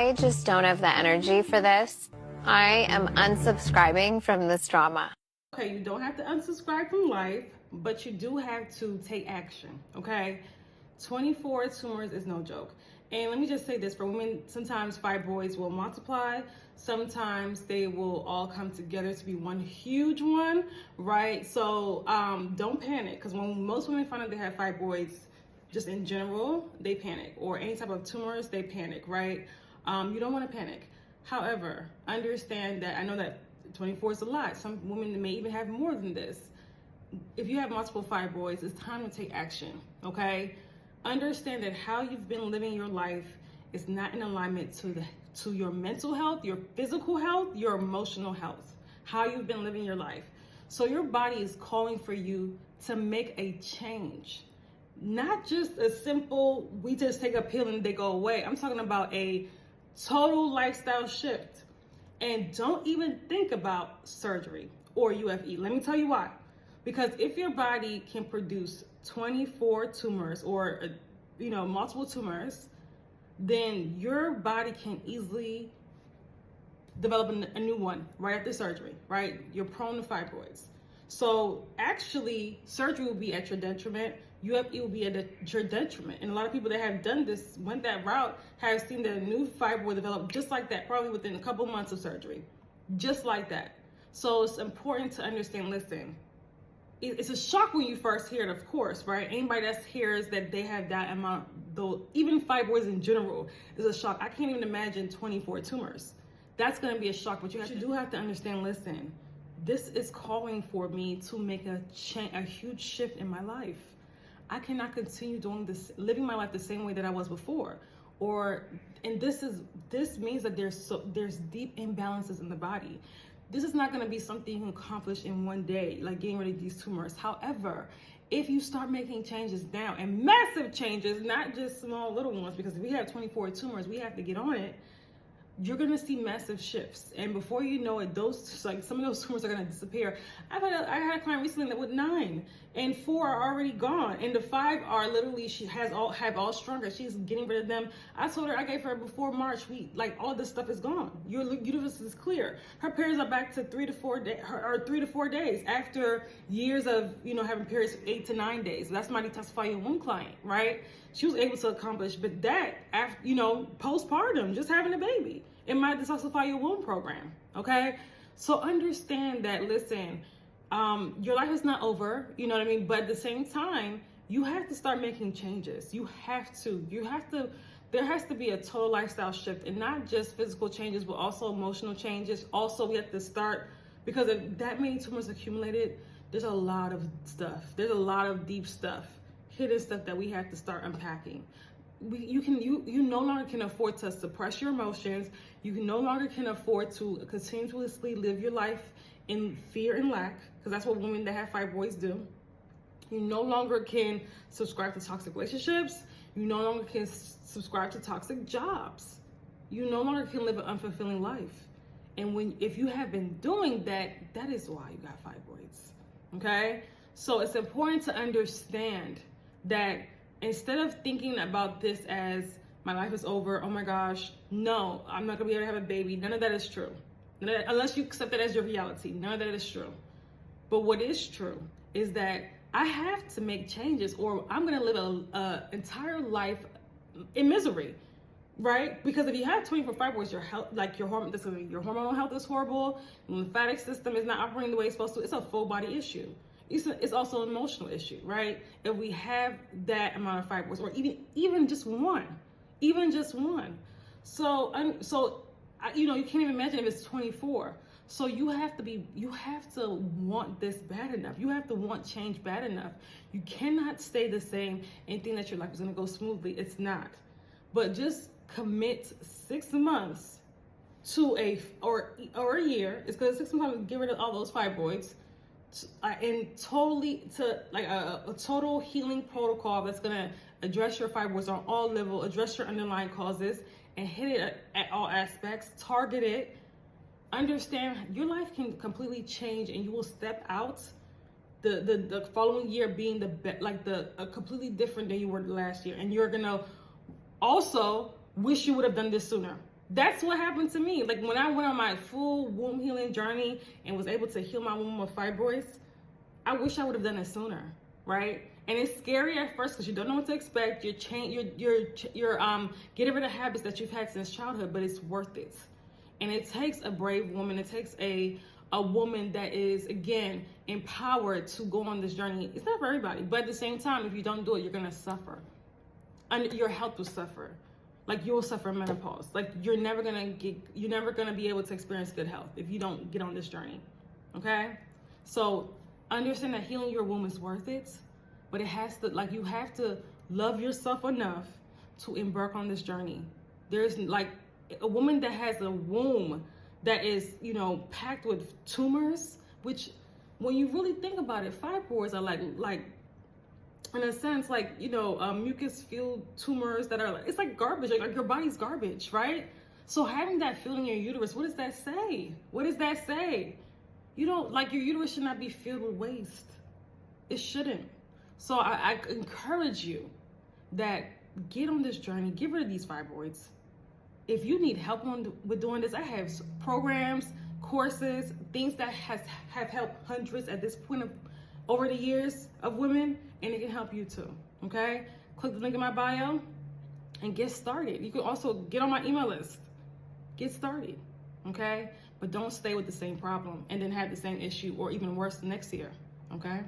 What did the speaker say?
I just don't have the energy for this. I am unsubscribing from this drama. Okay, you don't have to unsubscribe from life, but you do have to take action, okay? 24 tumors is no joke. And let me just say this, for women, sometimes fibroids will multiply. Sometimes they will all come together to be one huge one, right? So don't panic, because when most women find out they have fibroids, just in general, they panic. Or any type of tumors, they panic, right? You don't want to panic. However, understand that I know that 24 is a lot. Some women may even have more than this. If you have multiple fibroids, it's time to take action, okay? Understand that how you've been living your life is not in alignment to your mental health, your physical health, your emotional health, how you've been living your life. So your body is calling for you to make a change. Not just a simple, we just take a pill and they go away. I'm talking about a total lifestyle shift. And don't even think about surgery or UFE. Let me tell you why. Because if your body can produce 24 tumors or multiple tumors, then your body can easily develop a new one right after surgery, right? You're prone to fibroids. So actually, surgery will be at your detriment. UFE will be at your detriment. And a lot of people that have done this, went that route, have seen their new fibroid develop just like that, probably within a couple months of surgery. Just like that. So it's important to understand, listen, it's a shock when you first hear it, of course, right? Anybody that hears that they have that amount, though, even fibroids in general, is a shock. I can't even imagine 24 tumors. That's going to be a shock, but you do have to understand, listen, this is calling for me to make a huge shift in my life. I cannot continue doing this, living my life the same way that I was before. And this means that there's deep imbalances in the body. This is not going to be something you can accomplish in one day, like getting rid of these tumors. However, if you start making changes now, and massive changes, not just small little ones, because if we have 24 tumors, we have to get on it, you're gonna see massive shifts. And before you know it, some of those tumors are gonna disappear. I had a client recently that with 9 and 4 are already gone, and the 5 are literally, have all stronger. She's getting rid of them. I told her, I gave her before March, all this stuff is gone. Your uterus is clear. Her periods are back to 3 to 4 days after years of having periods 8 to 9 days. That's my detoxify your womb client, right? She was able to accomplish, but that after postpartum, just having a baby, in my detoxify your womb program, okay? So understand that, listen, your life is not over, you know what I mean? But at the same time, you have to start making changes. You have to, there has to be a total lifestyle shift, and not just physical changes, but also emotional changes. Also, we have to start, because if that many tumors accumulated, there's a lot of stuff. There's a lot of deep stuff, hidden stuff that we have to start unpacking. You no longer can afford to suppress your emotions. You no longer can afford to continuously live your life in fear and lack, because that's what women that have fibroids do. You no longer can subscribe to toxic relationships. You no longer can subscribe to toxic jobs. You no longer can live an unfulfilling life. And if you have been doing that, that is why you got fibroids, okay? So it's important to understand that instead of thinking about this as my life is over, oh my gosh, no, I'm not gonna be able to have a baby. None of that is true. Unless you accept that as your reality, none of that is true. But what is true is that I have to make changes, or I'm gonna live an entire life in misery, right? Because if you have 24 fibroids, your health, your hormonal health is horrible. The lymphatic system is not operating the way it's supposed to. It's a full body issue. It's also an emotional issue, right? If we have that amount of fibroids, or even just one. So you can't even imagine if it's 24. So you have to want this bad enough. You have to want change bad enough. You cannot stay the same and think that your life is gonna go smoothly. It's not. But just commit 6 months to a year. It's gonna 6 months to get rid of all those fibroids. And totally to a total healing protocol that's gonna address your fibroids on all levels, address your underlying causes, and hit it at all aspects, target it. Understand your life can completely change, and you will step out the following year being completely different than you were last year, and you're gonna also wish you would have done this sooner. That's what happened to me. Like when I went on my full womb healing journey and was able to heal my womb of fibroids, I wish I would have done it sooner, right? And it's scary at first because you don't know what to expect. You're getting rid of habits that you've had since childhood, but it's worth it. And it takes a brave woman. It takes a woman that is, again, empowered to go on this journey. It's not for everybody, but at the same time, if you don't do it, you're gonna suffer. And your health will suffer. Like you'll suffer menopause. Like you're never gonna be able to experience good health if you don't get on this journey. Okay? So understand that healing your womb is worth it, but it has to, like, you have to love yourself enough to embark on this journey. There's like a woman that has a womb that is, you know, packed with tumors, which when you really think about it, fibroids are like in a sense, like, you know, mucus-filled tumors that are, it's like garbage, like your body's garbage, right? So having that filled in your uterus, what does that say? What does that say? You don't, like, your uterus should not be filled with waste. It shouldn't. So I encourage you that get on this journey, get rid of these fibroids. If you need help with doing this, I have programs, courses, things that have helped hundreds at this point over the years of women, and it can help you too, okay? Click the link in my bio and get started. You can also get on my email list. Get started, okay? But don't stay with the same problem and then have the same issue or even worse next year, okay?